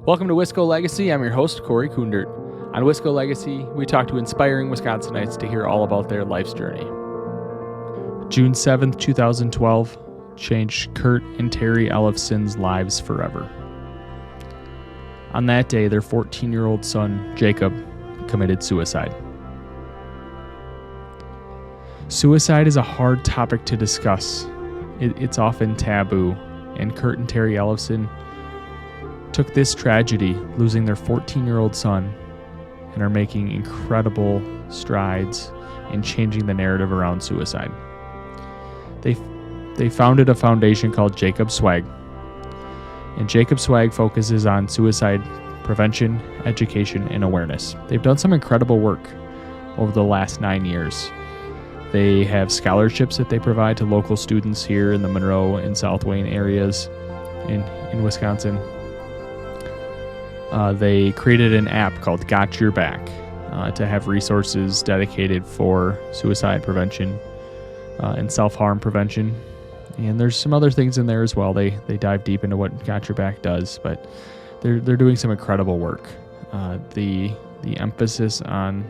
Welcome to Wisco Legacy. I'm your host, Corey Kundert. On Wisco Legacy, we talk to inspiring Wisconsinites to hear all about their life's journey. June 7th, 2012 changed Kurt and Teri Ellefson's lives forever. On that day, their 14-year-old son, Jacob, committed suicide. Suicide is a hard topic to discuss. It's often taboo, and Kurt and Teri Ellefson took this tragedy, losing their 14-year-old son, and are making incredible strides in changing the narrative around suicide. They founded a foundation called Jacob Swag, and Jacob Swag focuses on suicide prevention, education, and awareness. They've done some incredible work over the last 9 years. They have scholarships that they provide to local students here in the Monroe and South Wayne areas in Wisconsin. They created an app called Got Your Back to have resources dedicated for suicide prevention and self-harm prevention. And there's some other things in there as well. They dive deep into what Got Your Back does, but they're doing some incredible work. The emphasis on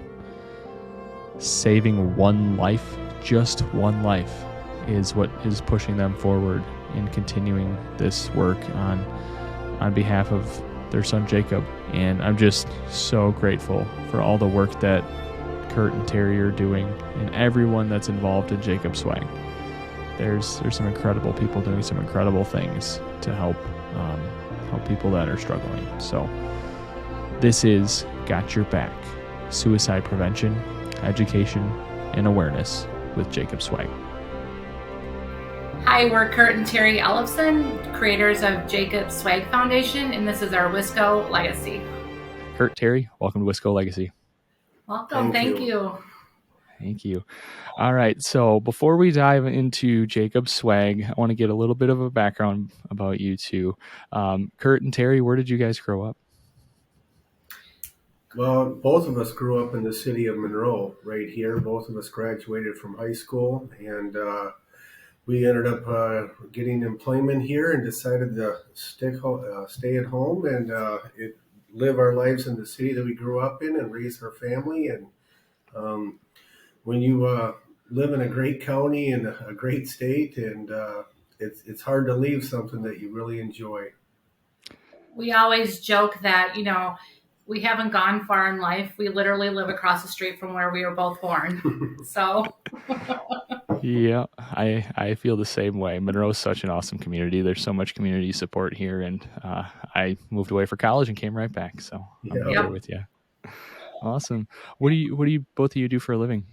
saving one life, just one life, is what is pushing them forward in continuing this work on behalf of their son Jacob. And I'm just so grateful for all the work that Kurt and Teri are doing and everyone that's involved in Jacob Swag. There's some incredible people doing some incredible things to help people that are struggling. So this is Got Your Back: Suicide Prevention, Education, and Awareness with Jacob Swag. Hi, we're Kurt and Teri Ellefson, creators of Jacob Swag Foundation, and this is our Wisco Legacy. Kurt, Teri, welcome to Wisco Legacy. Welcome. Thank you. Thank you. All right. So before we dive into Jacob Swag, I want to get a little bit of a background about you two. Kurt and Teri, where did you guys grow up? Well, both of us grew up in the city of Monroe, right here. Both of us graduated from high school, and we ended up getting employment here and decided to stay at home and live our lives in the city that we grew up in and raise our family. And when you live in a great county and a great state, and it's hard to leave something that you really enjoy. We always joke that, we haven't gone far in life. We literally live across the street from where we were both born. So... Yeah, I feel the same way. Monroe is such an awesome community. There's so much community support here, and I moved away for college and came right back. So I'm right there with you. Awesome. What do you both of you do for a living?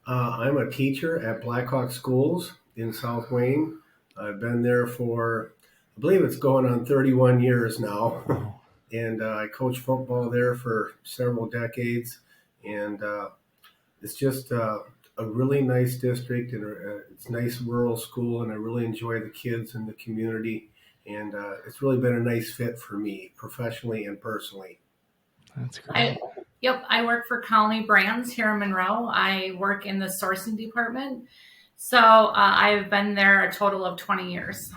I'm a teacher at Blackhawk Schools in South Wayne. I've been there for, I believe it's going on 31 years now. Wow. And I coach football there for several decades. And it's just a really nice district, and it's a nice rural school, and I really enjoy the kids and the community. And it's really been a nice fit for me, professionally and personally. That's great. I work for Colony Brands here in Monroe. I work in the sourcing department. So I've been there a total of 20 years.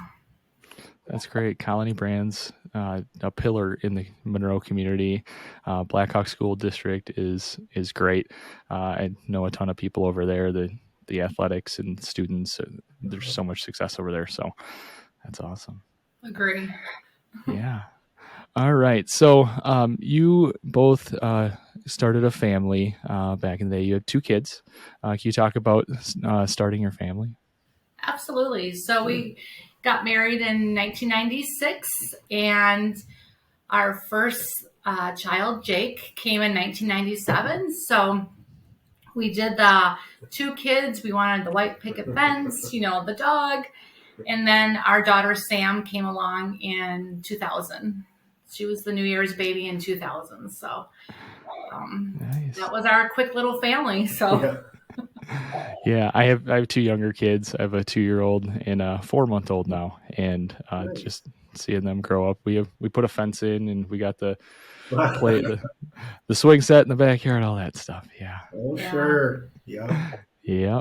That's great. Colony Brands, a pillar in the Monroe community. Blackhawk School District is great. I know a ton of people over there, the athletics and students. There's so much success over there. So that's awesome. Agree. Yeah. All right. So you both started a family back in the day. You had 2 kids. Can you talk about starting your family? Absolutely. So we got married in 1996, and our first child, Jake, came in 1997. So we did the 2 kids. We wanted the white picket fence, the dog. And then our daughter, Sam, came along in 2000. She was the New Year's baby in 2000. So Nice. That was our quick little family. So. Yeah, I have 2 younger kids. I have a 2-year-old and a 4-month-old now, and just seeing them grow up. We put a fence in, and we got the swing set in the backyard, all that stuff. Yeah. Oh, sure. Yeah. Yeah.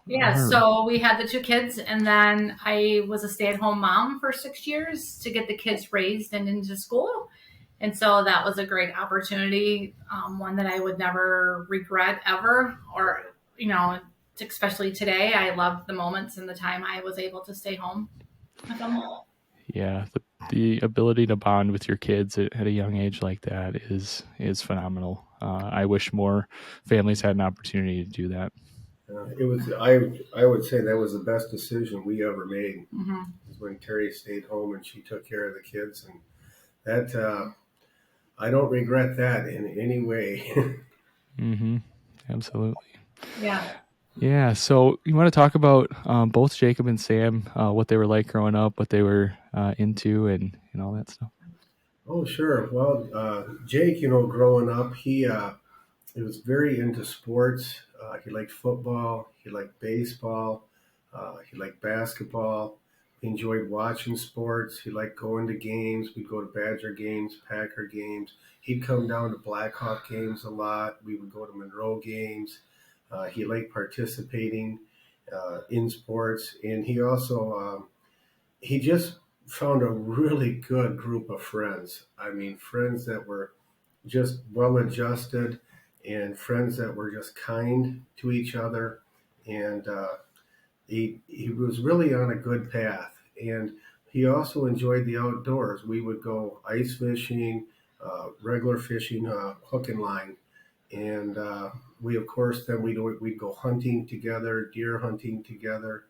Yeah. So we had the 2 kids, and then I was a stay-at-home mom for 6 years to get the kids raised and into school. And so that was a great opportunity, one that I would never regret ever, or, especially today. I loved the moments and the time I was able to stay home with them. Yeah, the ability to bond with your kids at a young age like that is phenomenal. I wish more families had an opportunity to do that. It was I would say that was the best decision we ever made. Mm-hmm. Was when Terry stayed home and she took care of the kids, and that I don't regret that in any way. Mm-hmm. Absolutely. Yeah. Yeah. So you want to talk about both Jacob and Sam, what they were like growing up, what they were into, and all that stuff. Oh, sure. Well, Jake, growing up, he was very into sports. He liked football. He liked baseball. He liked basketball. He enjoyed watching sports. He liked going to games. We'd go to Badger games, Packer games. He'd come down to Blackhawk games a lot. We would go to Monroe games. He liked participating in sports, and he just found a really good group of friends. I mean, friends that were just well adjusted and friends that were just kind to each other. And he was really on a good path. And he also enjoyed the outdoors. We would go ice fishing, regular fishing, hook and line. And we, of course, then we'd go hunting together, deer hunting together.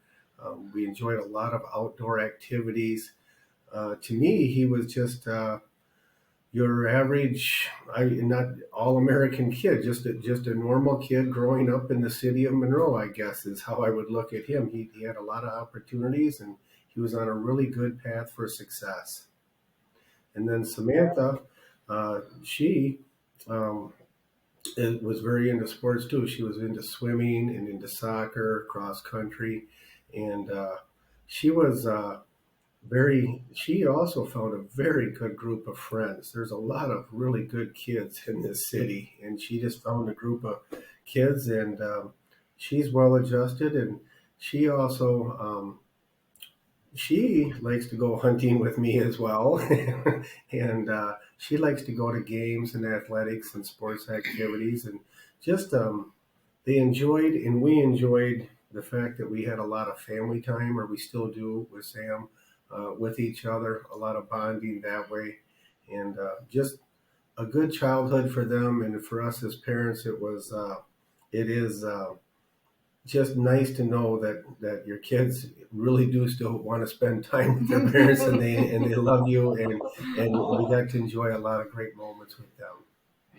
We enjoyed a lot of outdoor activities. To me, he was just your average, not all American kid, just a normal kid growing up in the city of Monroe, I guess is how I would look at him. He had a lot of opportunities and he was on a really good path for success. And then Samantha, she was very into sports too. She was into swimming and into soccer, cross country, and she was. She also found a very good group of friends. There's a lot of really good kids in this city, and she just found a group of kids, and she's well adjusted, and she also she likes to go hunting with me as well, and she likes to go to games and athletics and sports activities, and just they enjoyed and we enjoyed the fact that we had a lot of family time, or we still do with Sam, with each other, a lot of bonding that way, and just a good childhood for them and for us as parents. It is just nice to know that your kids really do still want to spend time with their parents, and they love you, and we got to enjoy a lot of great moments with them.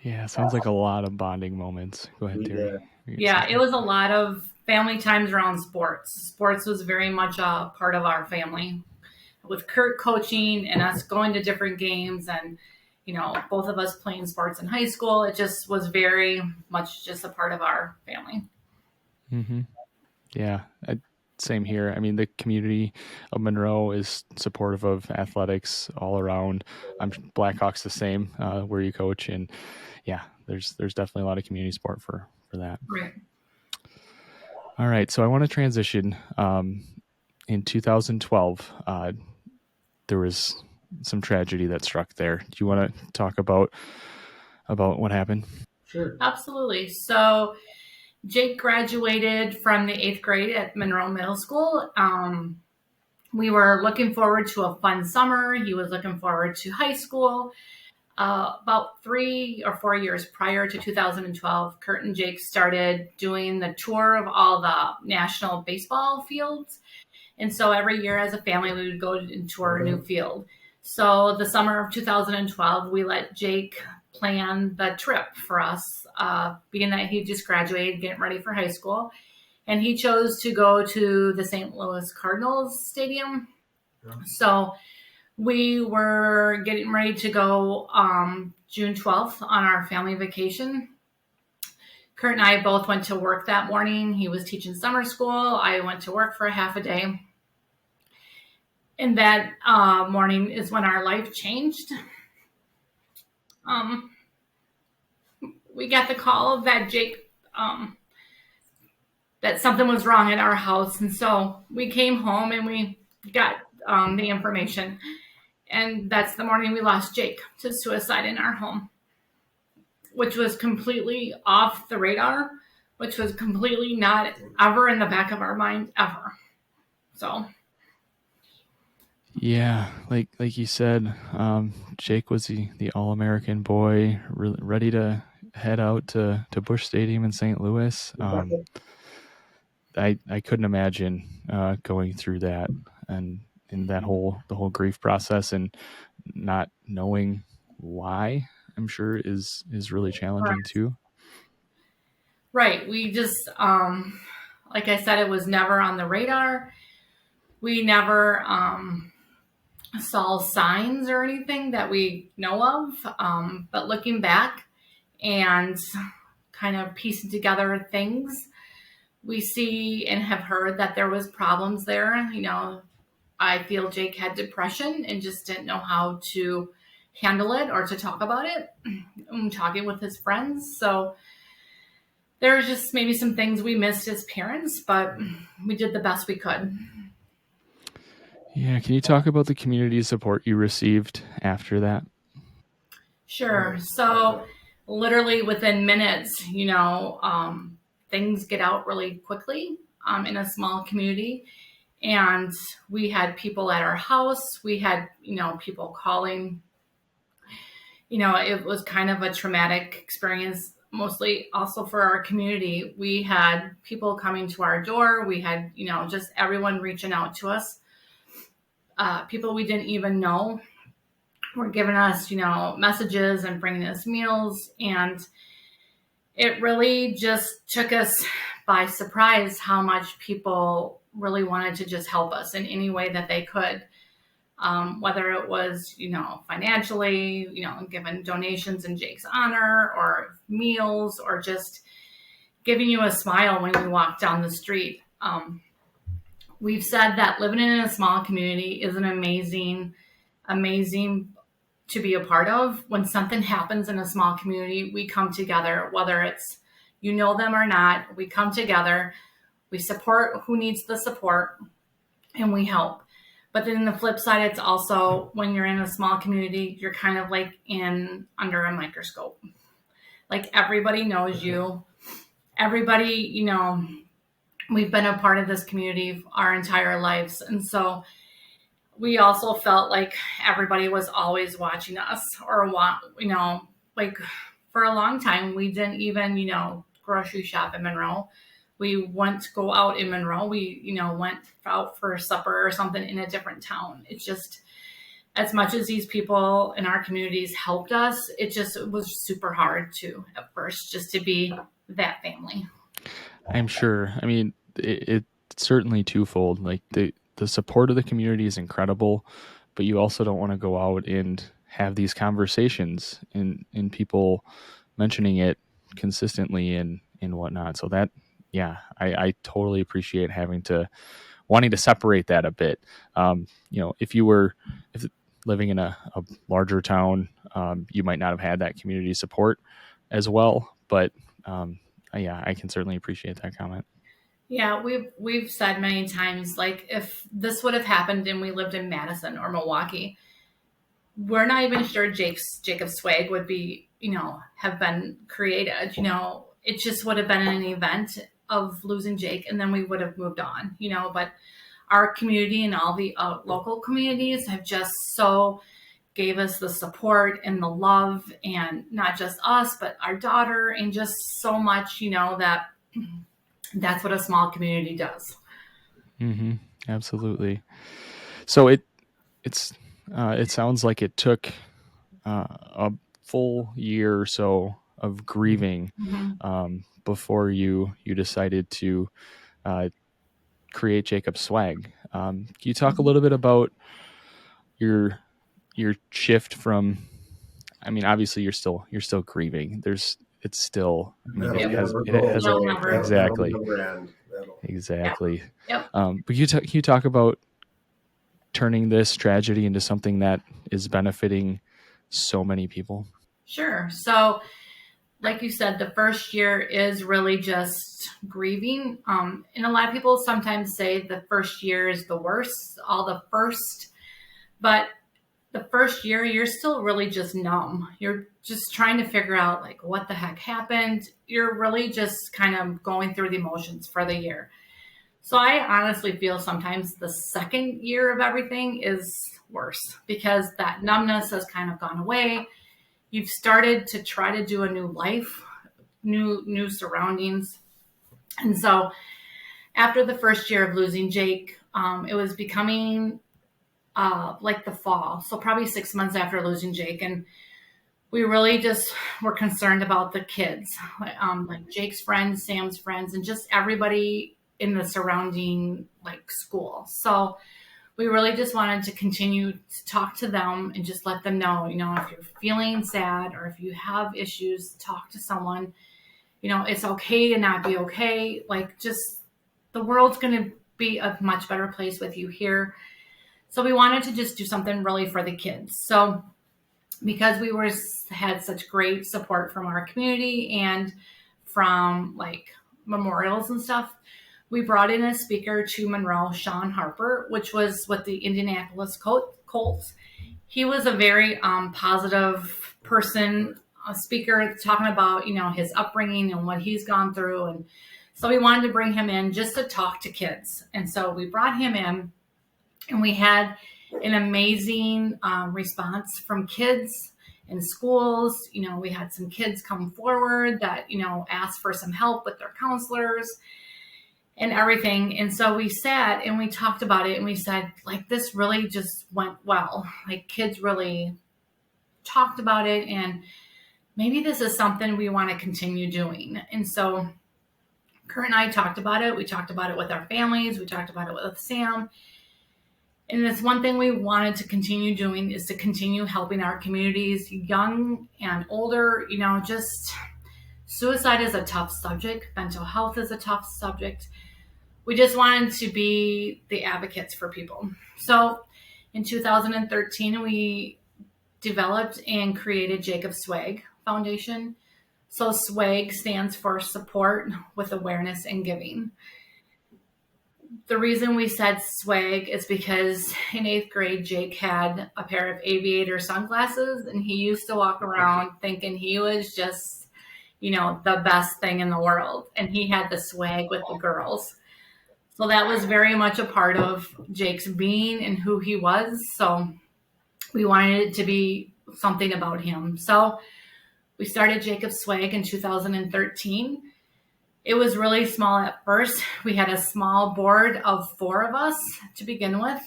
Yeah, sounds like a lot of bonding moments. Go ahead, We Terry. did. Yeah, it was a lot of family times around sports. Sports was very much a part of our family, with Kurt coaching and us going to different games, and both of us playing sports in high school. It just was very much just a part of our family. Mm-hmm. Yeah, same here. I mean, the community of Monroe is supportive of athletics all around. Blackhawks the same, where you coach, and yeah, there's definitely a lot of community support for that. Right. All right, so I want to transition. In 2012, there was some tragedy that struck there. Do you want to talk about what happened? Sure. Absolutely. So Jake graduated from the 8th grade at Monroe Middle School. We were looking forward to a fun summer. He was looking forward to high school. About 3 or 4 years prior to 2012, Kurt and Jake started doing the tour of all the national baseball fields. And so every year as a family, we would go and tour a new field. So the summer of 2012, we let Jake plan the trip for us, being that he just graduated, getting ready for high school. And he chose to go to the St. Louis Cardinals Stadium. Yeah. So we were getting ready to go June 12th on our family vacation. Kurt and I both went to work that morning. He was teaching summer school. I went to work for a half a day. And that morning is when our life changed. We got the call that Jake, that something was wrong at our house. And so we came home and we got the information. And that's the morning we lost Jake to suicide in our home, which was completely off the radar, which was completely not ever in the back of our mind ever. So. Yeah, like you said, Jake was the All-American boy, ready to head out to Busch Stadium in St. Louis. I couldn't imagine going through that and in the whole grief process and not knowing why. I'm sure is really challenging too. Right. We just, like I said, it was never on the radar. We never saw signs or anything that we know of. But looking back and kind of piecing together things, we see and have heard that there was problems there. I feel Jake had depression and just didn't know how to handle it or to talk about it. I'm talking with his friends. So there's just maybe some things we missed as parents, but we did the best we could. Yeah. Can you talk about the community support you received after that? Sure. So literally within minutes, things get out really quickly in a small community. And we had people at our house. We had, people calling. It was kind of a traumatic experience, mostly also for our community. We had people coming to our door. We had, just everyone reaching out to us. People we didn't even know were giving us, messages and bringing us meals. And it really just took us by surprise how much people really wanted to just help us in any way that they could. Whether it was, financially, giving donations in Jake's honor or meals or just giving you a smile when you walk down the street. We've said that living in a small community is an amazing to be a part of. When something happens in a small community, we come together, whether it's, them or not, we come together, we support who needs the support, and we help. But then the flip side, it's also when you're in a small community, you're kind of like under a microscope. Like everybody knows you. Everybody, we've been a part of this community our entire lives. And so we also felt like everybody was always watching us or like for a long time, we didn't even, grocery shop in Monroe. We went to go out in Monroe. We, went out for supper or something in a different town. It's just, as much as these people in our communities helped us, it was super hard at first, just to be that family. I'm sure. I mean, it's certainly twofold. Like the support of the community is incredible, but you also don't want to go out and have these conversations and people mentioning it consistently and whatnot. So that, yeah, I totally appreciate wanting to separate that a bit. If living in a larger town, you might not have had that community support as well, but yeah, I can certainly appreciate that comment. Yeah, we've said many times, like if this would have happened and we lived in Madison or Milwaukee, we're not even sure Jacob Swag would be, have been created. It just would have been an event of losing Jake, and then we would have moved on. But our community and all the local communities have just so gave us the support and the love, and not just us, but our daughter, and just so much, that's what a small community does. Mm-hmm. Absolutely. So it sounds like it took a full year or so of grieving before you decided to create Jacob Swag. Can you talk a little bit about your shift from? I mean, obviously you're still grieving. It's still. I mean, it has exactly. Exactly. Yep. But can you talk about turning this tragedy into something that is benefiting so many people? Sure. So, like you said, the first year is really just grieving. And a lot of people sometimes say the first year is the worst, all the first. But the first year, you're still really just numb. You're just trying to figure out like what the heck happened. You're really just kind of going through the emotions for the year. So I honestly feel sometimes the second year of everything is worse because that numbness has kind of gone away. You've started to try to do a new life, new surroundings. And so after the first year of losing Jake, it was becoming like the fall. So probably 6 months after losing Jake. And we really just were concerned about the kids, like Jake's friends, Sam's friends, and just everybody in the surrounding like school. So we really just wanted to continue to talk to them and just let them know, if you're feeling sad or if you have issues, talk to someone. It's okay to not be okay. Like, just the world's going to be a much better place with you here. So we wanted to just do something really for the kids. So because we had such great support from our community and from like memorials and stuff, we brought in a speaker to Monroe, Sean Harper, which was with the Indianapolis Colts. He was a very positive person, a speaker talking about, his upbringing and what he's gone through. And so we wanted to bring him in just to talk to kids. And so we brought him in, and we had an amazing response from kids in schools. We had some kids come forward that, asked for some help with their counselors and everything. And so we sat and we talked about it, and we said, like, this really just went well. Like, kids really talked about it, and maybe this is something we want to continue doing. And so Kurt and I talked about it. We talked about it with our families. We talked about it with Sam. And it's one thing we wanted to continue doing, is to continue helping our communities, young and older. Just suicide is a tough subject. Mental health is a tough subject. We just wanted to be the advocates for people. So in 2013, we developed and created Jacob Swag Foundation. So SWAG stands for Support with Awareness and Giving. The reason we said swag is because in 8th grade, Jake had a pair of aviator sunglasses, and he used to walk around thinking he was just, the best thing in the world. And he had the swag with the girls. So that was very much a part of Jake's being and who he was. So we wanted it to be something about him. So we started Jacob Swag in 2013. It was really small at first. We had a small board of 4 of us to begin with.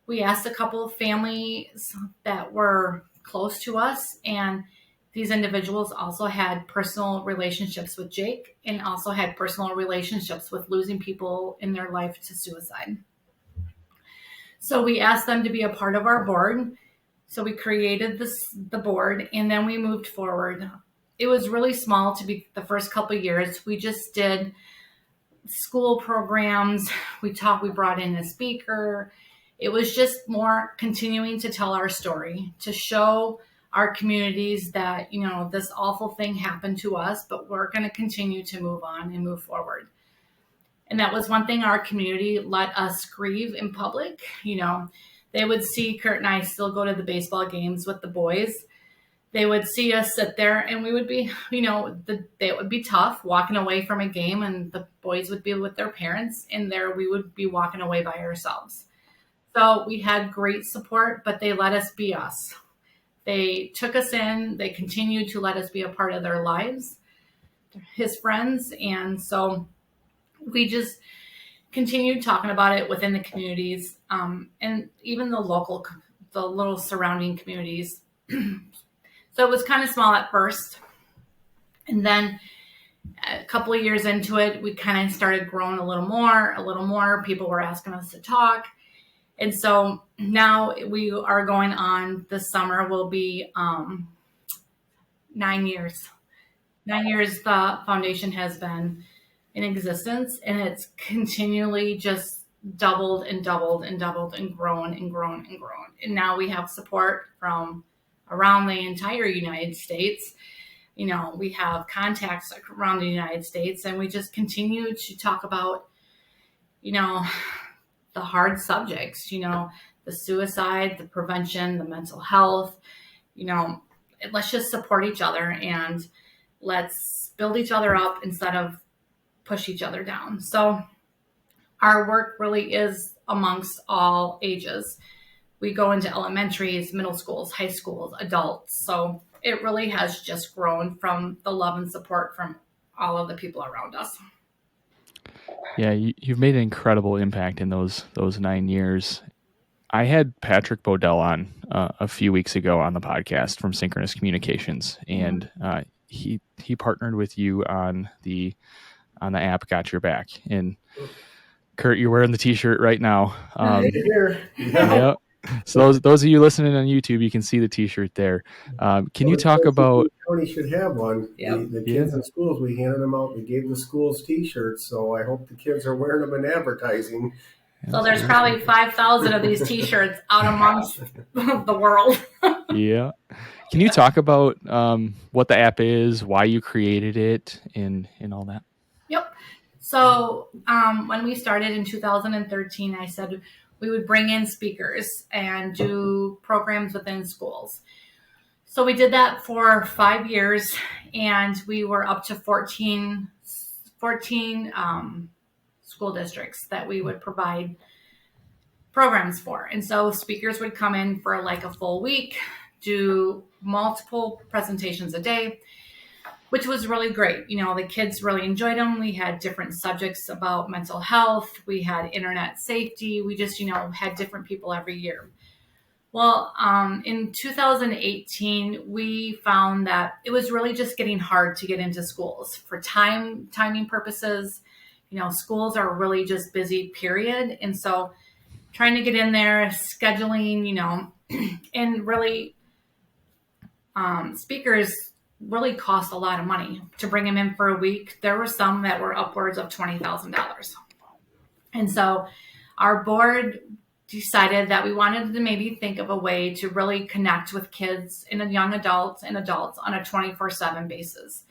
We asked a couple of families that were close to us, and these individuals also had personal relationships with Jake and also had personal relationships with losing people in their life to suicide. So we asked them to be a part of our board. So we created the board, and then we moved forward. It was really small to be the first couple of years. We just did school programs. We brought in a speaker. It was just more continuing to tell our story, to show our communities that, this awful thing happened to us, but we're going to continue to move on and move forward. And that was one thing our community let us grieve in public. They would see Kurt and I still go to the baseball games with the boys. They would see us sit there, and we would be, it would be tough walking away from a game, and the boys would be with their parents, and there we would be walking away by ourselves. So we had great support, but they let us be us. They took us in. They continued to let us be a part of their lives, his friends. And so we just continued talking about it within the communities, and even the little surrounding communities. So it was kind of small at first. And then a couple of years into it, we kind of started growing a little more. People were asking us to talk. And so now we are going on, this summer will be 9 years. 9 years the foundation has been in existence, and it's continually just doubled and doubled and doubled and grown and grown and grown. And now we have support from around the entire United States. We have contacts around the United States, and we just continue to talk about, the hard subjects, the suicide, the prevention, the mental health. Let's just support each other and let's build each other up instead of push each other down. So our work really is amongst all ages. We go into elementaries, middle schools, high schools, adults. So it really has just grown from the love and support from all of the people around us. Yeah, you've made an incredible impact in those 9 years. I had Patrick Bodell on a few weeks ago on the podcast from Synchronous Communications, and he partnered with you on the app Got Your Back. And Kurt, you're wearing the T-shirt right now. Yeah. So those of you listening on YouTube, you can see the T-shirt there. Can you talk about? County should have one. Yep. The kids in schools, we handed them out. We gave the schools T-shirts, so I hope the kids are wearing them in advertising. So there's probably 5,000 of these T-shirts out amongst the world. Yeah. Can you talk about what the app is, why you created it, and all that? Yep. So when we started in 2013, I said we would bring in speakers and do programs within schools. So we did that for 5 years, and we were up to 14 school districts that we would provide programs for. And so speakers would come in for like a full week, do multiple presentations a day, which was really great. The kids really enjoyed them. We had different subjects about mental health. We had internet safety. We just, had different people every year. Well, in 2018, we found that it was really just getting hard to get into schools for timing purposes. Schools are really just busy, period. And so trying to get in there, scheduling, and really speakers really cost a lot of money to bring them in for a week. There were some that were upwards of $20,000. And so our board decided that we wanted to maybe think of a way to really connect with kids and young adults and adults on a 24/7 basis.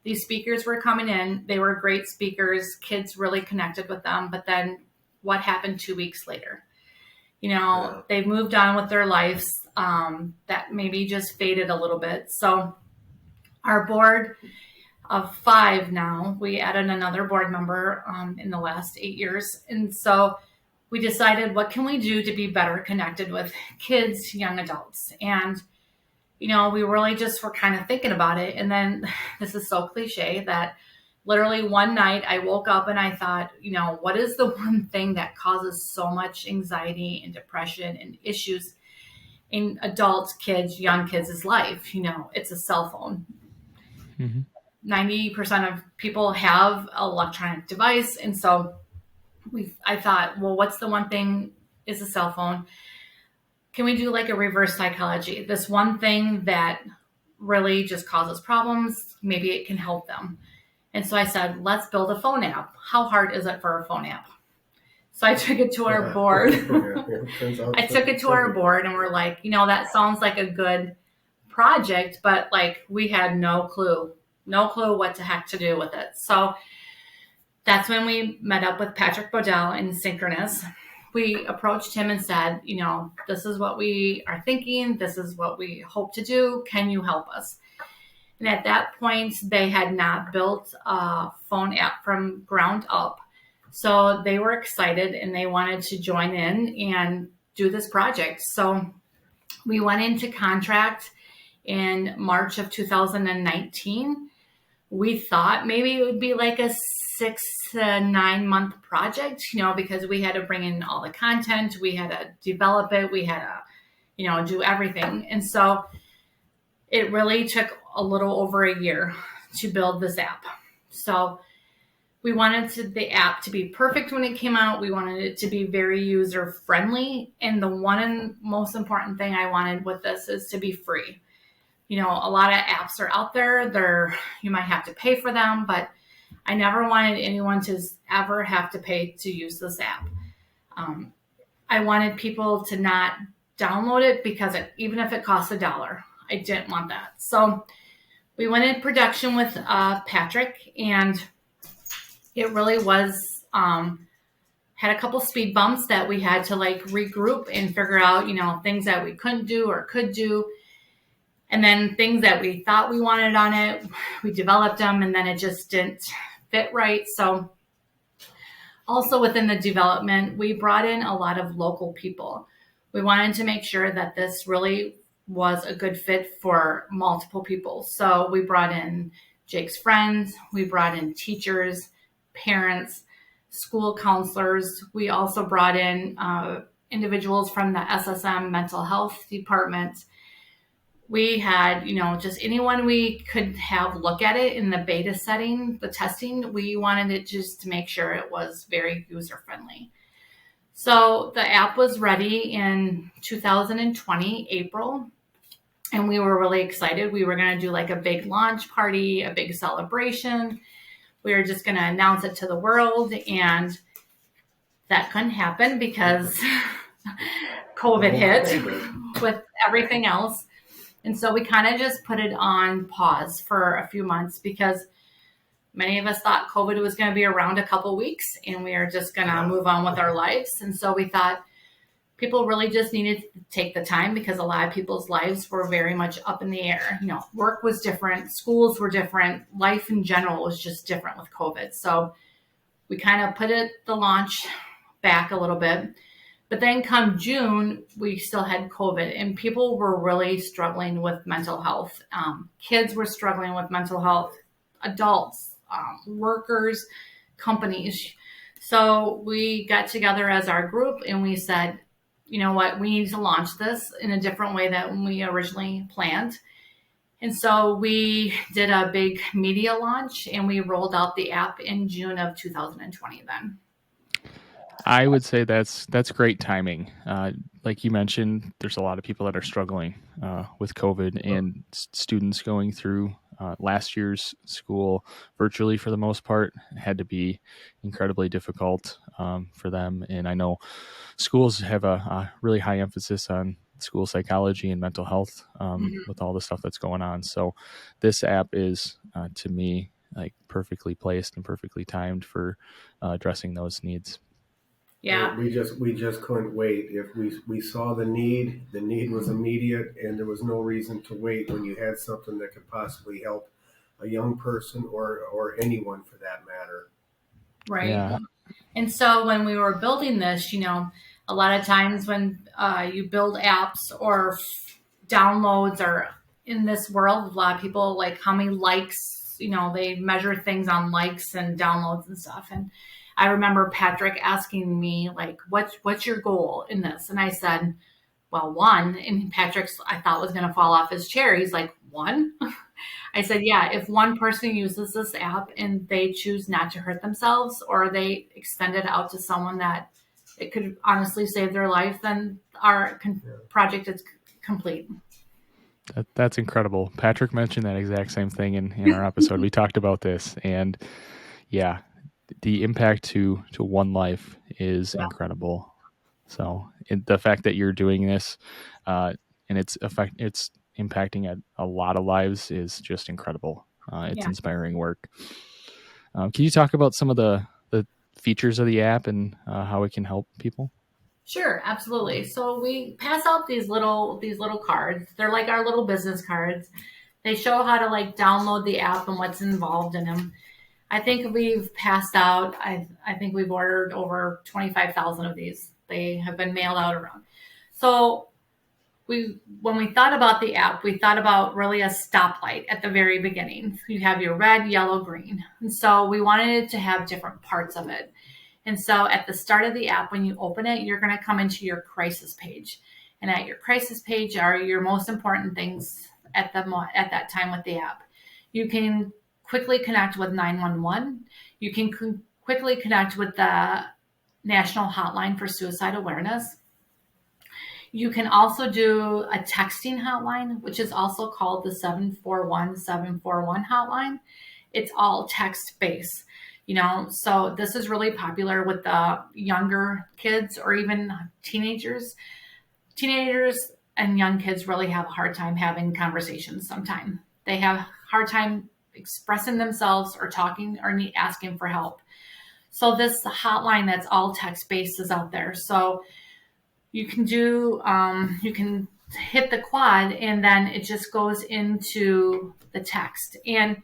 These speakers were coming in. They were great speakers. Kids really connected with them. But then what happened 2 weeks later? They've moved on with their lives. That maybe just faded a little bit. So our board of 5 now, we added another board member in the last 8 years. And so we decided, what can we do to be better connected with kids, young adults? And, we really just were kind of thinking about it. And then this is so cliche that literally one night I woke up and I thought, what is the one thing that causes so much anxiety and depression and issues in adults, kids, young kids' life? It's a cell phone. Mm-hmm. 90% of people have an electronic device. And so I thought, well, what's the one thing is a cell phone? Can we do like a reverse psychology? This one thing that really just causes problems, maybe it can help them. And so I said, let's build a phone app. How hard is it for a phone app? So I took it to our board. I took it to our board and we're like, that sounds like a good project, but like we had no clue what the heck to do with it. So that's when we met up with Patrick Bodell in Synchronous. We approached him and said, this is what we are thinking. This is what we hope to do. Can you help us? And at that point, they had not built a phone app from ground up. So they were excited and they wanted to join in and do this project. So we went into contract in March of 2019. We thought maybe it would be like a 6 to 9 month project, because we had to bring in all the content, we had to develop it, we had to, do everything. And so it really took a little over a year to build this app. So we wanted the app to be perfect when it came out. We wanted it to be very user friendly. And the one and most important thing I wanted with this is to be free. A lot of apps are out there. You might have to pay for them, but I never wanted anyone to ever have to pay to use this app. I wanted people to not download it because even if it costs $1, I didn't want that. So we went in production with Patrick, and it really was had a couple speed bumps that we had to like regroup and figure out, things that we couldn't do or could do. And then things that we thought we wanted on it, we developed them, and then it just didn't fit right. So also within the development, we brought in a lot of local people. We wanted to make sure that this really was a good fit for multiple people. So we brought in Jake's friends, we brought in teachers, parents, school counselors. We also brought in individuals from the SSM mental health department. We had, just anyone we could have look at it in the beta setting, the testing. We wanted it just to make sure it was very user friendly. So the app was ready in 2020, April, and we were really excited. We were going to do like a big launch party, a big celebration. We were just going to announce it to the world, and that couldn't happen because COVID hit with everything else. And so we kind of just put it on pause for a few months because many of us thought COVID was going to be around a couple weeks and we are just going to move on with our lives. And so we thought people really just needed to take the time because a lot of people's lives were very much up in the air. Work was different, schools were different, life in general was just different with COVID. So we kind of put the launch back a little bit. But then come June, we still had COVID and people were really struggling with mental health. Kids were struggling with mental health, adults, workers, companies. So we got together as our group and we said, you know what, we need to launch this in a different way than we originally planned. And so we did a big media launch and we rolled out the app in June of 2020 then. I would say that's great timing. Like you mentioned, there's a lot of people that are struggling with COVID and students going through last year's school virtually for the most part had to be incredibly difficult for them. And I know schools have a really high emphasis on school psychology and mental health with all the stuff that's going on. So this app is, to me, like perfectly placed and perfectly timed for addressing those needs. Yeah, we just couldn't wait. If we saw the need was immediate, and there was no reason to wait when you had something that could possibly help a young person or anyone for that matter. right. Yeah. And so when we were building this, a lot of times when you build apps or downloads or in this world, a lot of people like how many likes, they measure things on likes and downloads and stuff. And I remember Patrick asking me like, what's your goal in this? And I said, well, 1. And Patrick's, I thought was going to fall off his chair. He's like, 1? I said, yeah, if one person uses this app and they choose not to hurt themselves or they extend it out to someone that it could honestly save their life, then our project is complete. That's incredible. Patrick mentioned that exact same thing in our episode. We talked about this, and yeah, the impact to one life is incredible. So the fact that you're doing this and it's impacting at a lot of lives is just incredible. It's inspiring work. Can you talk about some of the features of the app and how it can help people? Sure, absolutely. So we pass out these little cards. They're like our little business cards. They show how to like download the app and what's involved in them. I think we've passed out, I think we've ordered over 25,000 of these. They have been mailed out around. So when we thought about the app, we thought about really a stoplight at the very beginning. You have your red, yellow, green. And so we wanted it to have different parts of it. And so at the start of the app, when you open it, you're going to come into your crisis page. And at your crisis page are your most important things at that time with the app. You can quickly connect with 911. You can quickly connect with the National Hotline for Suicide Awareness. You can also do a texting hotline, which is also called the 741-741 hotline. It's all text-based, so this is really popular with the younger kids or even teenagers. Teenagers and young kids really have a hard time having conversations sometimes. They have a hard time expressing themselves or talking or asking for help. So this hotline that's all text-based is out there. So you can you can hit the quad and then it just goes into the text. And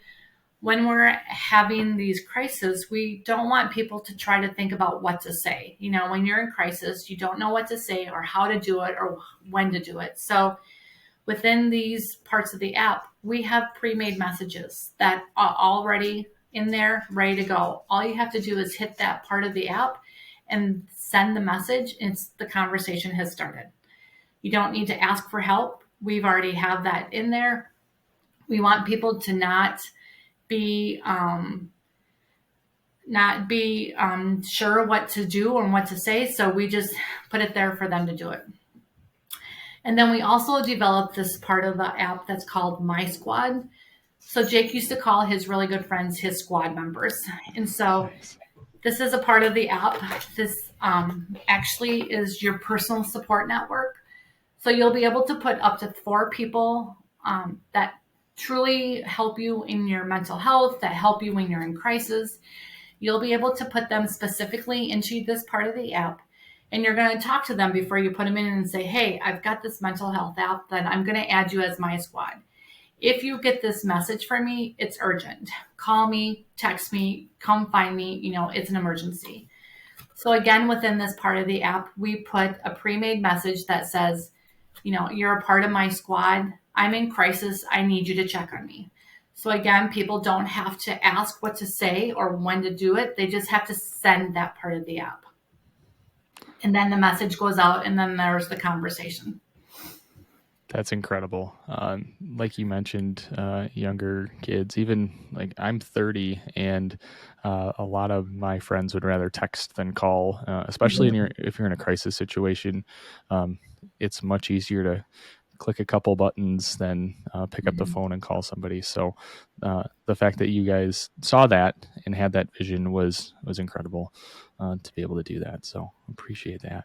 when we're having these crises, we don't want people to try to think about what to say. When you're in crisis, you don't know what to say or how to do it or when to do it. So within these parts of the app, we have pre-made messages that are already in there, ready to go. All you have to do is hit that part of the app and send the message, and the conversation has started. You don't need to ask for help. We've already have that in there. We want people to not be sure what to do or what to say, so we just put it there for them to do it. And then we also developed this part of the app that's called My Squad. So Jake used to call his really good friends his squad members. And so this is a part of the app. This actually is your personal support network. So you'll be able to put up to 4 people that truly help you in your mental health, that help you when you're in crisis. You'll be able to put them specifically into this part of the app. And you're going to talk to them before you put them in and say, hey, I've got this mental health app that I'm going to add you as my squad. If you get this message from me, it's urgent. Call me, text me, come find me. It's an emergency. So again, within this part of the app, we put a pre-made message that says, you're a part of my squad. I'm in crisis. I need you to check on me. So again, people don't have to ask what to say or when to do it. They just have to send that part of the app. And then the message goes out, and then there's the conversation. That's incredible. Like you mentioned, younger kids, even like I'm 30, and a lot of my friends would rather text than call, especially if you're in a crisis situation. It's much easier to click a couple buttons than pick up the phone and call somebody. So the fact that you guys saw that and had that vision was incredible to be able to do that. So appreciate that.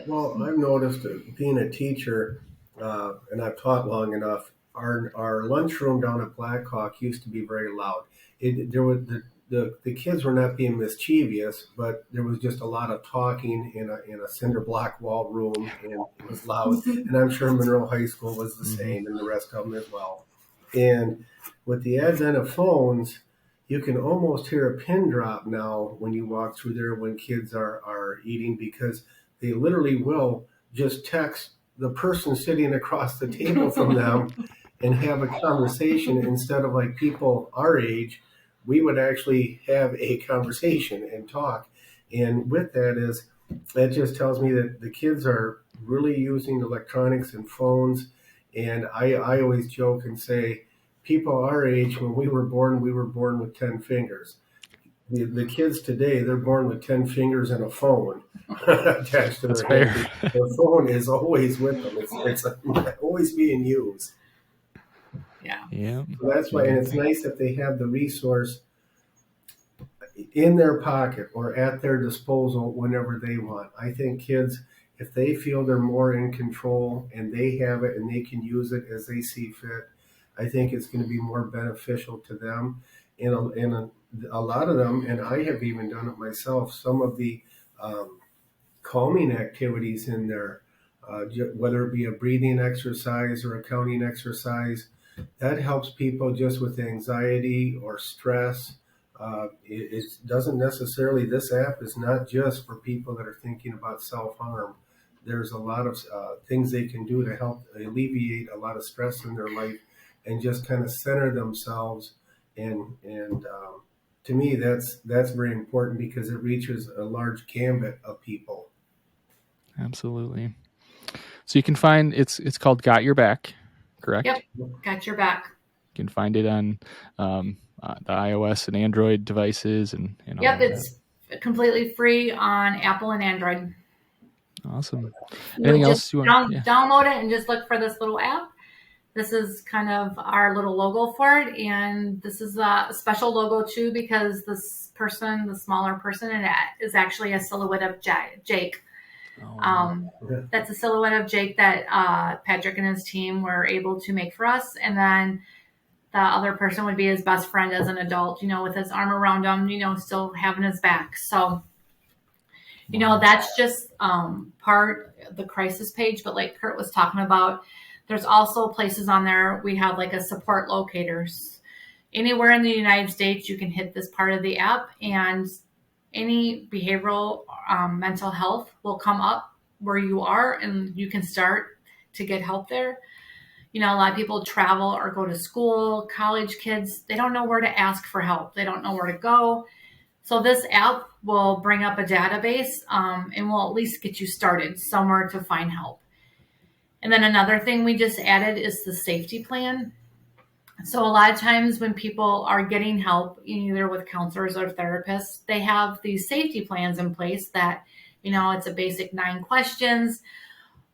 Well, I've noticed being a teacher, and I've taught long enough, our lunchroom down at Blackhawk used to be very loud. The kids were not being mischievous, but there was just a lot of talking in a cinder block wall room, and it was loud. And I'm sure Monroe High School was the same, and the rest of them as well. And with the advent of phones, you can almost hear a pin drop now when you walk through there when kids are eating, because they literally will just text the person sitting across the table from them and have a conversation instead of like people our age. We would actually have a conversation and talk. And with that just tells me that the kids are really using electronics and phones. And I always joke and say, people our age, when we were born with 10 fingers. The kids today, they're born with 10 fingers and a phone attached to their hand. The phone is always with them. It's always being used. Yeah. So that's why, and it's nice that they have the resource in their pocket or at their disposal whenever they want. I think kids, if they feel they're more in control and they have it and they can use it as they see fit, I think it's going to be more beneficial to them. And a lot of them, and I have even done it myself, some of the calming activities in there, whether it be a breathing exercise or a counting exercise, that helps people just with anxiety or stress. It doesn't necessarily, this app is not just for people that are thinking about self-harm. There's a lot of things they can do to help alleviate a lot of stress in their life and just kind of center themselves. And to me, that's very important because it reaches a large gambit of people. Absolutely. So you can find it's called Got Your Back, correct? Yep, Got Your Back. You can find it on the iOS and Android devices and all Yep, that. it's completely free on Apple and Android. Awesome. You Anything would else just you want? download it and just look for this little app. This is kind of our little logo for it, and this is a special logo too because this person, the smaller person, is actually a silhouette of Jake. That's a silhouette of Jake that Patrick and his team were able to make for us, and then the other person would be his best friend as an adult, with his arm around him, still having his back. So, that's just part of the crisis page. But like Kurt was talking about, there's also places on there. We have like a support locators. Anywhere in the United States, you can hit this part of the app, and any behavioral mental health will come up where you are, and you can start to get help there. A lot of people travel or go to school, college kids, they don't know where to ask for help. They don't know where to go. So this app will bring up a database and will at least get you started somewhere to find help. And then another thing we just added is the safety plan. So a lot of times when people are getting help, either with counselors or therapists, they have these safety plans in place that, it's a basic 9 questions.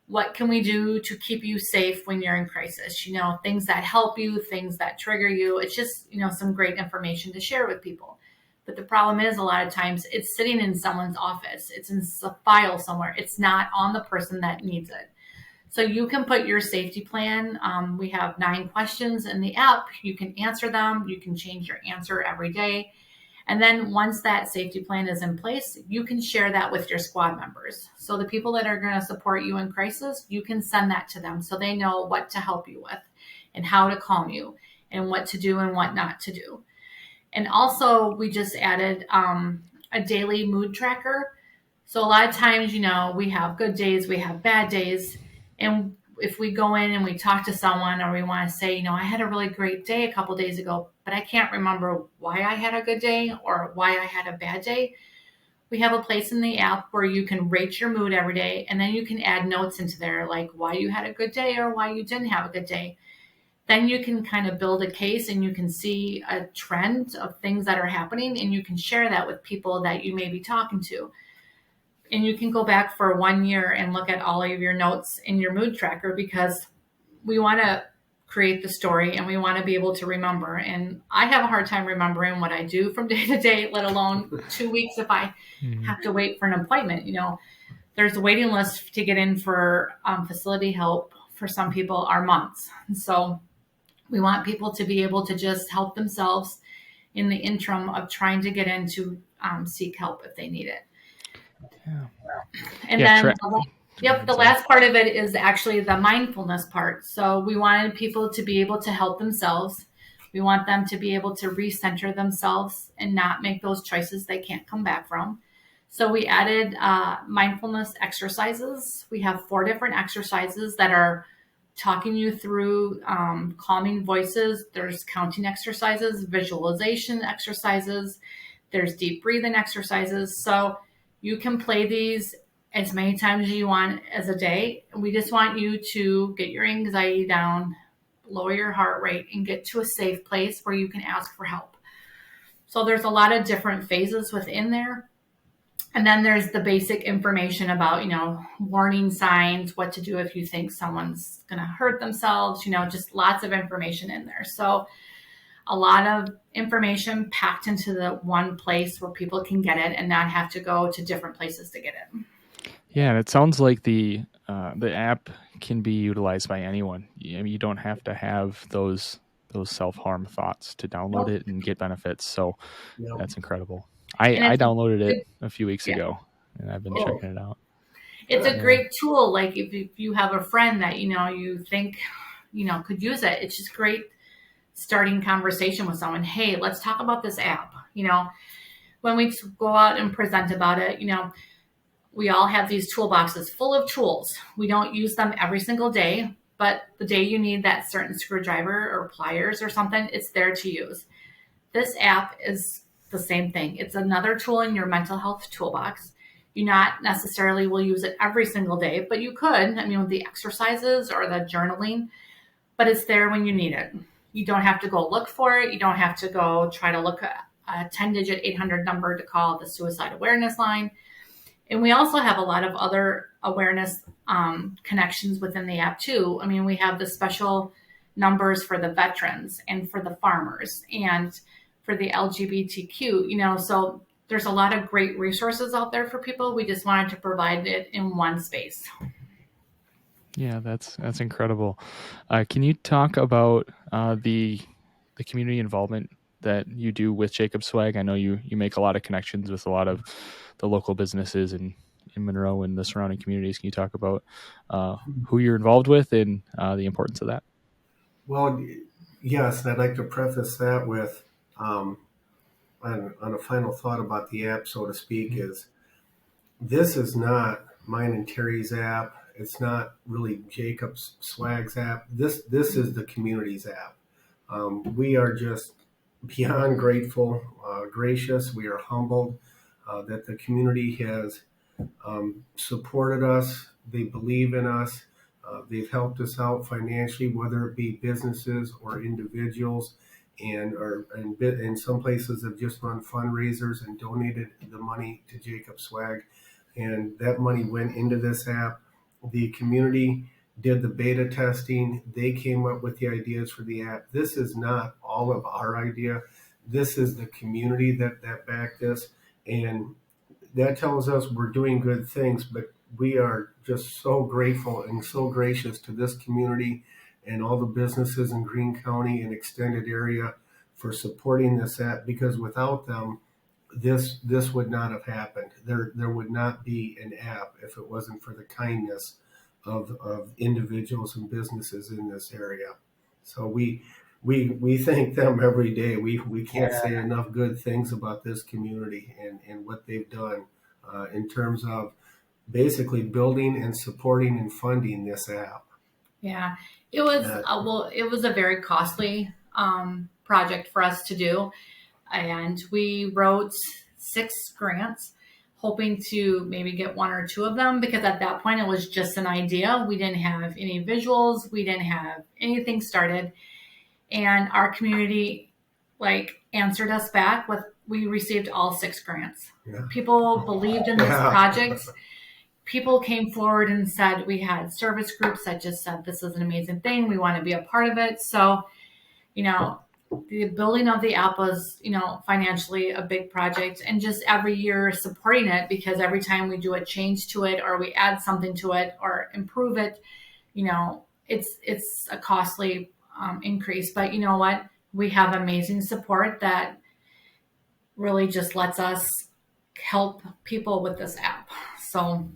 What can we do to keep you safe when you're in crisis? Things that help you, things that trigger you. It's just, some great information to share with people. But the problem is a lot of times it's sitting in someone's office. It's in a file somewhere. It's not on the person that needs it. So you can put your safety plan. We have 9 questions in the app. You can answer them. You can change your answer every day. And then once that safety plan is in place, you can share that with your squad members. So the people that are going to support you in crisis, you can send that to them so they know what to help you with and how to calm you and what to do and what not to do. And also we just added a daily mood tracker. So a lot of times, we have good days, we have bad days. And if we go in and we talk to someone, or we want to say, I had a really great day a couple days ago, but I can't remember why I had a good day or why I had a bad day. We have a place in the app where you can rate your mood every day, and then you can add notes into there, like why you had a good day or why you didn't have a good day. Then you can kind of build a case, and you can see a trend of things that are happening, and you can share that with people that you may be talking to. And you can go back for 1 year and look at all of your notes in your mood tracker, because we want to create the story and we want to be able to remember. And I have a hard time remembering what I do from day to day, let alone 2 weeks if I have to wait for an appointment. There's a waiting list to get in for facility help for some people are months. And so we want people to be able to just help themselves in the interim of trying to get in to seek help if they need it. Yeah. And then the last part of it is actually the mindfulness part. So we wanted people to be able to help themselves. We want them to be able to recenter themselves and not make those choices they can't come back from. So we added mindfulness exercises. We have 4 different exercises that are talking you through calming voices. There's counting exercises, visualization exercises. There's deep breathing exercises. So you can play these as many times as you want as a day. We just want you to get your anxiety down, lower your heart rate, and get to a safe place where you can ask for help. So there's a lot of different phases within there. And then there's the basic information about, warning signs, what to do if you think someone's going to hurt themselves, just lots of information in there. So a lot of information packed into the one place where people can get it and not have to go to different places to get it. Yeah, and it sounds like the app can be utilized by anyone. You don't have to have those self-harm thoughts to download it and get benefits. So that's incredible. I downloaded it a few weeks ago, and I've been checking it out. It's a great tool. Like if you have a friend that, you think, could use it, it's just great starting conversation with someone. Hey, let's talk about this app. When we go out and present about it, we all have these toolboxes full of tools. We don't use them every single day, but the day you need that certain screwdriver or pliers or something, it's there to use. This app is the same thing. It's another tool in your mental health toolbox. You not necessarily will use it every single day, but you could, with the exercises or the journaling, but it's there when you need it. You don't have to go look for it. You don't have to go try to look at a 10-digit 800 number to call the suicide awareness line. And we also have a lot of other awareness connections within the app too. We have the special numbers for the veterans and for the farmers and for the LGBTQ, so there's a lot of great resources out there for people. We just wanted to provide it in one space. Yeah, that's incredible. Can you talk about the the community involvement that you do with Jacob Swag? I know you make a lot of connections with a lot of the local businesses in Monroe and the surrounding communities. Can you talk about who you're involved with and the importance of that? Well, yes, and I'd like to preface that with on a final thought about the app, so to speak, is this is not mine and Terry's app. It's not really Jacob's Swag's app. This is the community's app. We are just beyond grateful, gracious. We are humbled that the community has supported us. They believe in us. They've helped us out financially, whether it be businesses or individuals, and in some places have just run fundraisers and donated the money to Jacob Swag, and that money went into this app. The community did the beta testing. They came up with the ideas for the app. This is not all of our idea. This is the community that backed this, and that tells us we're doing good things, but we are just so grateful and so gracious to this community and all the businesses in Greene County and extended area for supporting this app, because without them, this would not have happened. There would not be an app if it wasn't for the kindness of individuals and businesses in this area. So we thank them every day. We can't say enough good things about this community and what they've done in terms of basically building and supporting and funding this app. Yeah, it was it was a very costly project for us to do, and we wrote 6 grants, hoping to maybe get 1 or 2 of them, because at that point it was just an idea. We didn't have any visuals, we didn't have anything started, and our community answered us back with, we received all 6 grants. Yeah. People believed in this project. People came forward and said, we had service groups that just said, this is an amazing thing. We want to be a part of it. So, the building of the app was, financially a big project, and just every year supporting it, because every time we do a change to it or we add something to it or improve it, it's a costly increase. But you know what? We have amazing support that really just lets us help people with this app. So,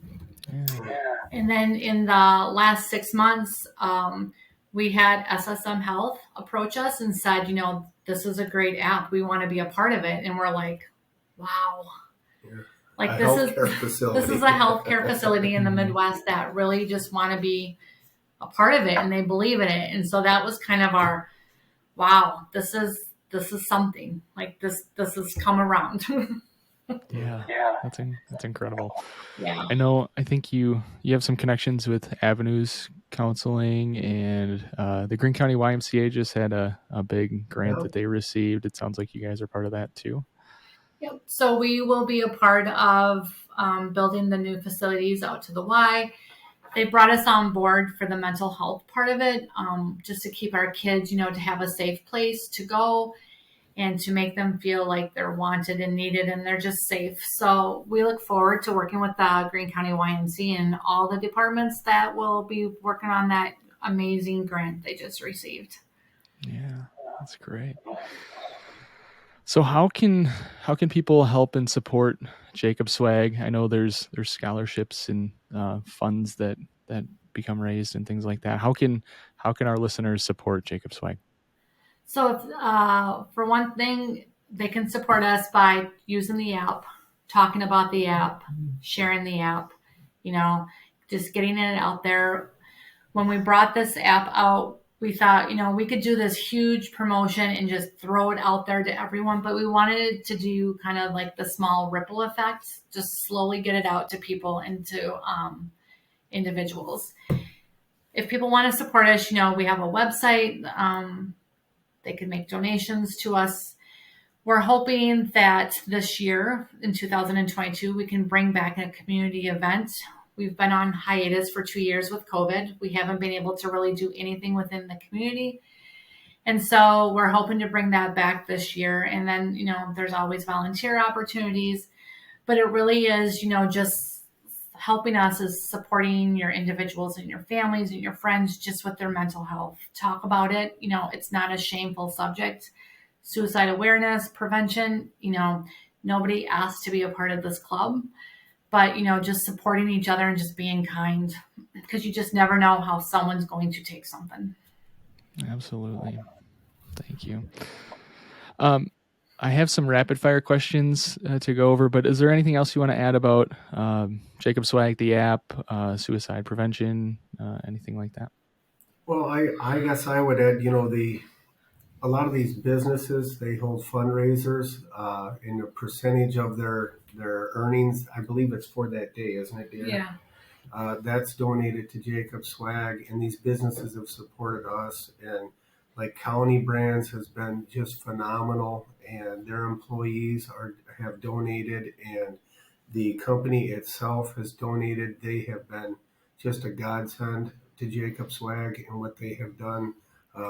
and then in the last 6 months, we had SSM Health approach us and said, this is a great app. We want to be a part of it. And we're like, wow. Yeah. This is a healthcare facility in the Midwest that really just want to be a part of it, and they believe in it. And so that was kind of our, wow, this is something. This has come around. Yeah, that's incredible. Yeah, I think you have some connections with Avenues Counseling, and the Greene County YMCA just had a big grant that they received. It sounds like you guys are part of that too. Yep. So we will be a part of building the new facilities out to the Y. They brought us on board for the mental health part of it, just to keep our kids, to have a safe place to go and to make them feel like they're wanted and needed and they're just safe. So we look forward to working with the Greene County YMCA and all the departments that will be working on that amazing grant they just received. Yeah, that's great. So how can people help and support Jacob Swag? I know there's scholarships and funds that become raised and things like that. How can our listeners support Jacob Swag? So for one thing, they can support us by using the app, talking about the app, sharing the app, just getting it out there. When we brought this app out, we thought, we could do this huge promotion and just throw it out there to everyone, but we wanted to do kind of like the small ripple effect, just slowly get it out to people and to individuals. If people want to support us, we have a website. They can make donations to us. We're hoping that this year, in 2022, we can bring back a community event. We've been on hiatus for 2 years with COVID. We haven't been able to really do anything within the community. And so we're hoping to bring that back this year. And then, there's always volunteer opportunities. But it really is, just helping us is supporting your individuals and your families and your friends just with their mental health. Talk about it. It's not a shameful subject. Suicide awareness, prevention, nobody asked to be a part of this club, but, just supporting each other and just being kind, because you just never know how someone's going to take something. Absolutely. Thank you. I have some rapid fire questions to go over, but is there anything else you want to add about Jacob Swag, the app, suicide prevention, anything like that? Well, I guess I would add, a lot of these businesses, they hold fundraisers, and a percentage of their earnings, I believe it's for that day, isn't it, dear? Yeah. That's donated to Jacob Swag, and these businesses have supported us, and like County Brands has been just phenomenal, and their employees have donated, and the company itself has donated. They have been just a godsend to Jacob Swag and what they have done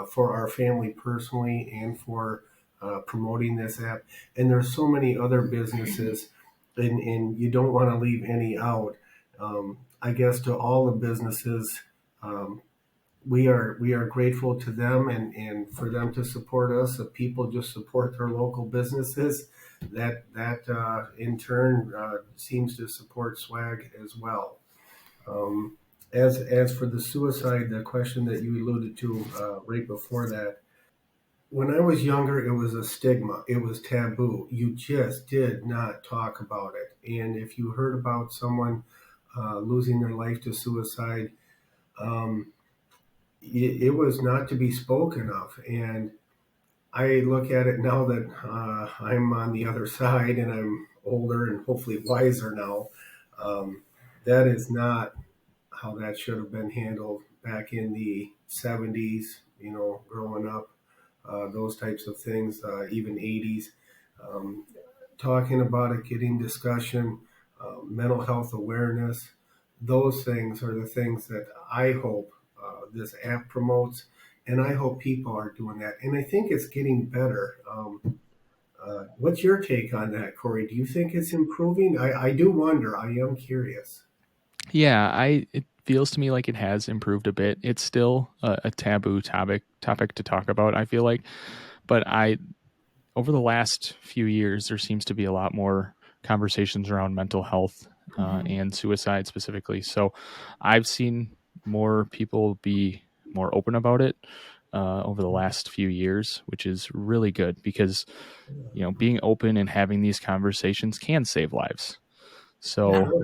for our family personally and for promoting this app. And there's so many other businesses, and you don't want to leave any out. I guess to all the businesses, we are grateful to them and for them to support us. If people just support their local businesses, that in turn seems to support Swag as well. As for the suicide, the question that you alluded to right before that, when I was younger, it was a stigma. It was taboo. You just did not talk about it. And if you heard about someone losing their life to suicide, it was not to be spoken of. And I look at it now that I'm on the other side and I'm older and hopefully wiser now. That is not how that should have been handled back in the 70s, growing up, those types of things, even 80s. Talking about it, getting discussion, mental health awareness, those things are the things that I hope this app promotes, and I hope people are doing that. And I think it's getting better. What's your take on that, Corey? Do you think it's improving? I do wonder. I am curious. Yeah, it feels to me like it has improved a bit. It's still a taboo topic to talk about, I feel like. But over the last few years, there seems to be a lot more conversations around mental health and suicide specifically. So I've seen more people be more open about it over the last few years, which is really good because, being open and having these conversations can save lives. So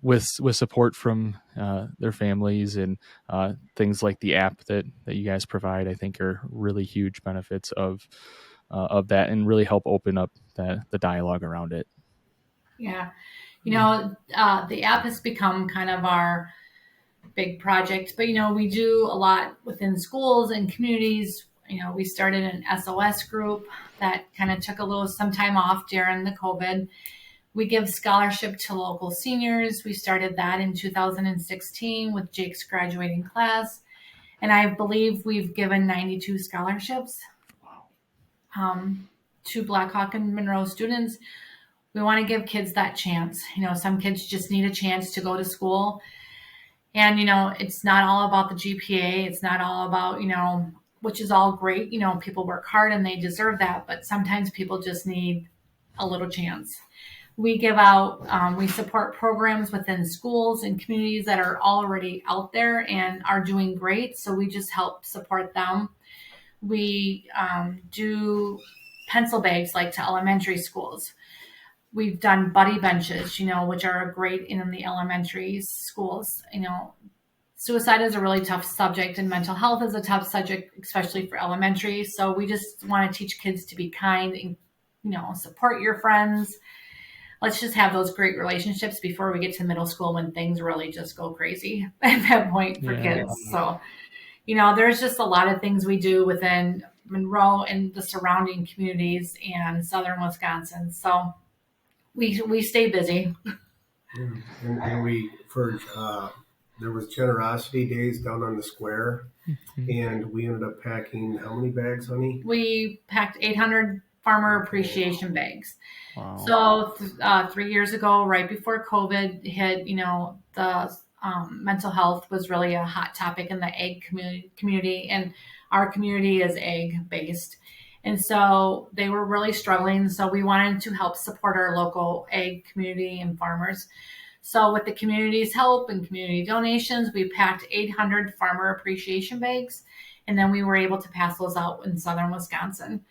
with support from their families and things like the app that you guys provide, I think are really huge benefits of that and really help open up the dialogue around it. Yeah. The app has become kind of our big project, but, we do a lot within schools and communities. We started an SOS group that kind of took some time off during the COVID. We give scholarship to local seniors. We started that in 2016 with Jake's graduating class. And I believe we've given 92 scholarships to Blackhawk and Monroe students. We want to give kids that chance. Some kids just need a chance to go to school. And, it's not all about the GPA. It's not all about, which is all great. People work hard and they deserve that. But sometimes people just need a little chance. We give out, we support programs within schools and communities that are already out there and are doing great. So we just help support them. We do pencil bags like to elementary schools. We've done buddy benches, which are great in the elementary schools. Suicide is a really tough subject and mental health is a tough subject, especially for elementary. So we just want to teach kids to be kind and, support your friends. Let's just have those great relationships before we get to middle school when things really just go crazy at that point for kids. So, there's just a lot of things we do within Monroe and the surrounding communities and southern Wisconsin. So we stay busy. Yeah. And there was generosity days down on the square, and we ended up packing how many bags, honey? We packed 800 farmer appreciation bags. Wow. So 3 years ago, right before COVID hit, the mental health was really a hot topic in the egg community, and our community is egg based. And so they were really struggling. So we wanted to help support our local egg community and farmers. So with the community's help and community donations, we packed 800 farmer appreciation bags, and then we were able to pass those out in southern Wisconsin.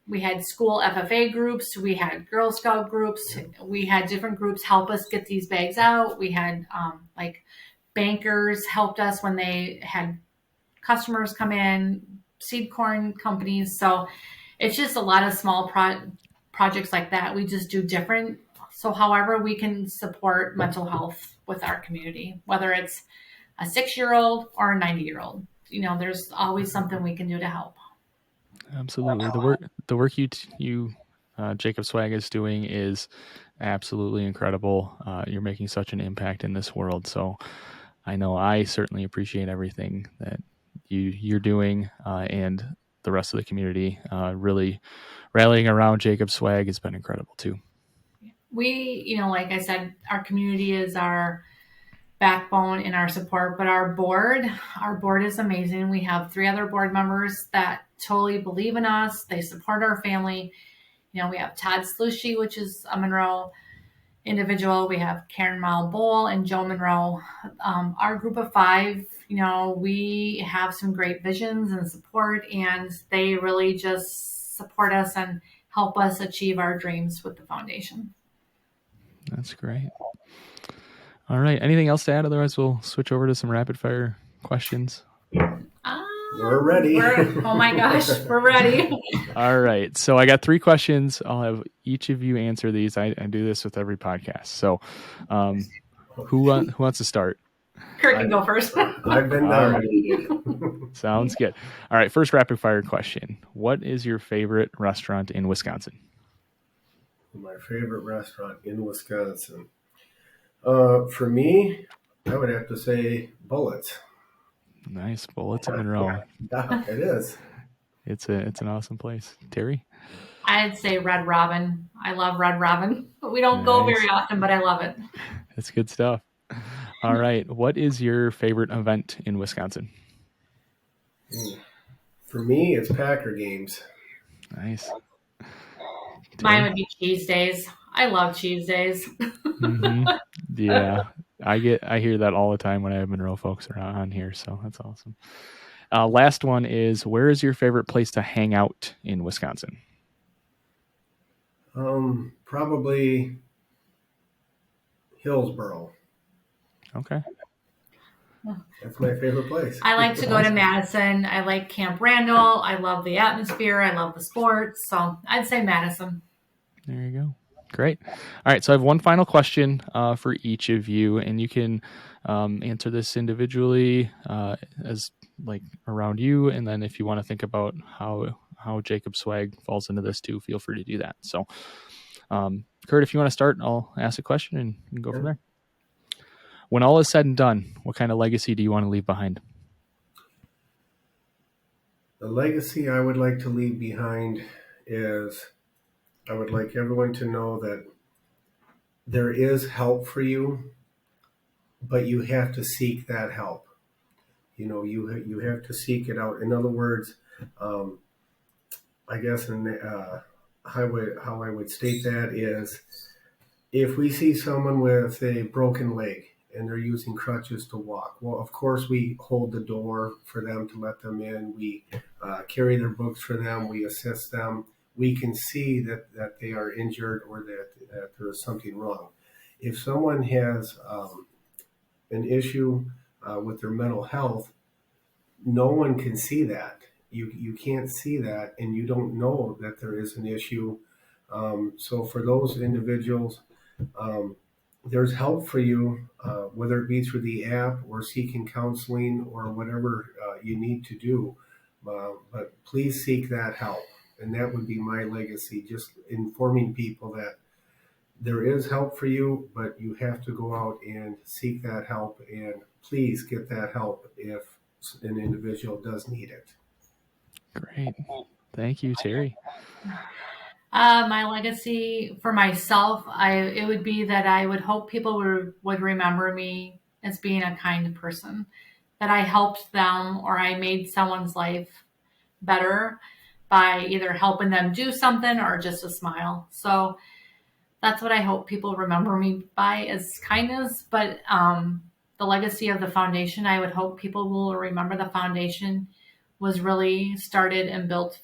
We had school FFA groups, we had Girl Scout groups, we had different groups help us get these bags out. We had like bankers helped us when they had customers come in, seed corn companies. So it's just a lot of small projects like that. We just do different. So however we can support mental health with our community, whether it's a 6-year-old or a 90-year-old, there's always something we can do to help. Absolutely. The work you Jacob Swag is doing is absolutely incredible. You're making such an impact in this world. So I know I certainly appreciate everything that you're doing, and the rest of the community really rallying around Jacob Swag has been incredible too. We, like I said, our community is our backbone in our support, but our board is amazing. We have 3 other board members that totally believe in us. They support our family. We have Todd Slushy, which is a Monroe individual. We have Karen Malbowl and Joe Monroe. Our group of 5, we have some great visions and support, and they really just support us and help us achieve our dreams with the foundation. That's great. All right. Anything else to add? Otherwise, we'll switch over to some rapid fire questions. We're ready. Oh my gosh, we're ready. All right. So I got 3 questions. I'll have each of you answer these. I do this with every podcast. So who wants to start? Kurt can go first. I've been nominated. Sounds good. All right. First rapid fire question. What is your favorite restaurant in Wisconsin? My favorite restaurant in Wisconsin. For me, I would have to say Bullets. Nice. Bullets in Monroe. Yeah, it is. It's an awesome place. Teri? I'd say Red Robin. I love Red Robin. We don't go very often, but I love it. That's good stuff. All right. What is your favorite event in Wisconsin? For me, it's Packer games. Nice. Mine would be cheese days. I love cheese days. Mm-hmm. Yeah. I hear that all the time when I have Monroe folks around on here. So that's awesome. Last one is, where is your favorite place to hang out in Wisconsin? Probably Hillsboro. Okay. That's my favorite place. I like to go to Madison. I like Camp Randall. I love the atmosphere. I love the sports. So I'd say Madison. There you go. Great. All right. So I have one final question for each of you, and you can answer this individually as like around you. And then if you want to think about how Jacob Swag falls into this too, feel free to do that. So Kurt, if you want to start, I'll ask a question and you can go from there. When all is said and done, what kind of legacy do you want to leave behind? The legacy I would like to leave behind is I would like everyone to know that there is help for you, but you have to seek that help. You have to seek it out. In other words, I guess how I would state that is, if we see someone with a broken leg and they're using crutches to walk, well, of course we hold the door for them to let them in. We carry their books for them. We assist them. We can see that they are injured or that there is something wrong. If someone has an issue with their mental health, no one can see that. You can't see that, and you don't know that there is an issue. So for those individuals, there's help for you, whether it be through the app or seeking counseling or whatever you need to do. But please seek that help. And that would be my legacy, just informing people that there is help for you, but you have to go out and seek that help. And please get that help if an individual does need it. Great. Thank you, Teri. My legacy for myself, it would be that I would hope people would remember me as being a kind person, that I helped them or I made someone's life better by either helping them do something or just a smile. So that's what I hope people remember me by, is kindness. But the legacy of the foundation, I would hope people will remember the foundation was really started and built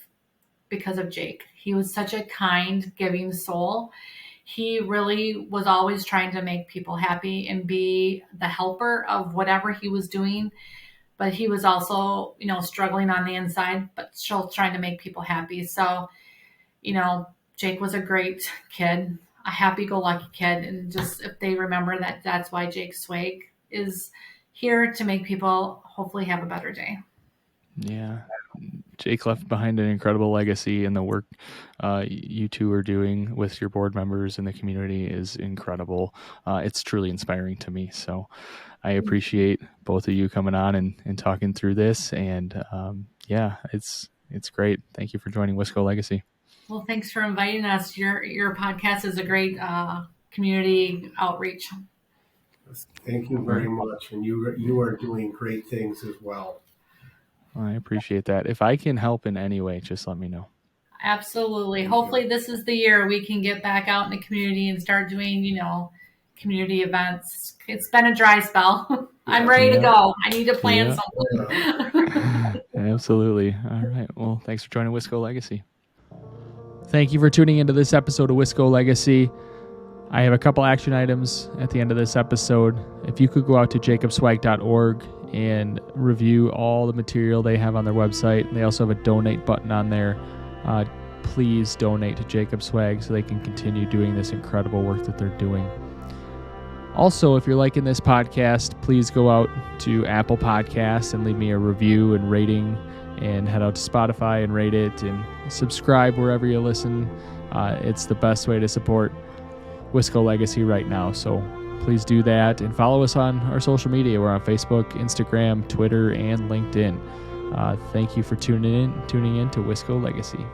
because of Jake. He was such a kind, giving soul. He really was always trying to make people happy and be the helper of whatever he was doing. But he was also, struggling on the inside, but still trying to make people happy. So, Jake was a great kid, a happy-go-lucky kid. And just if they remember that, that's why Jake Swag is here, to make people hopefully have a better day. Yeah. Jake left behind an incredible legacy, and the work you two are doing with your board members and the community is incredible. It's truly inspiring to me. So I appreciate both of you coming on and talking through this. And it's great. Thank you for joining Wisco Legacy. Well, thanks for inviting us. Your podcast is a great community outreach. Thank you very much. And you are doing great things as well. I appreciate that. If I can help in any way, just let me know. Absolutely. Hopefully this is the year we can get back out in the community and start doing, community events. It's been a dry spell. I'm ready to go. I need to plan something. Absolutely. All right. Well, thanks for joining Wisco Legacy. Thank you for tuning into this episode of Wisco Legacy. I have a couple action items at the end of this episode. If you could go out to jacobswag.org and review all the material they have on their website. They also have a donate button on there. Please donate to Jacob Swag so they can continue doing this incredible work that they're doing. Also, if you're liking this podcast, please go out to Apple Podcasts and leave me a review and rating, and head out to Spotify and rate it, and subscribe wherever you listen. It's the best way to support Wisco Legacy right now. So please do that, and follow us on our social media. We're on Facebook, Instagram, Twitter, and LinkedIn. Thank you for tuning in to Wisco Legacy.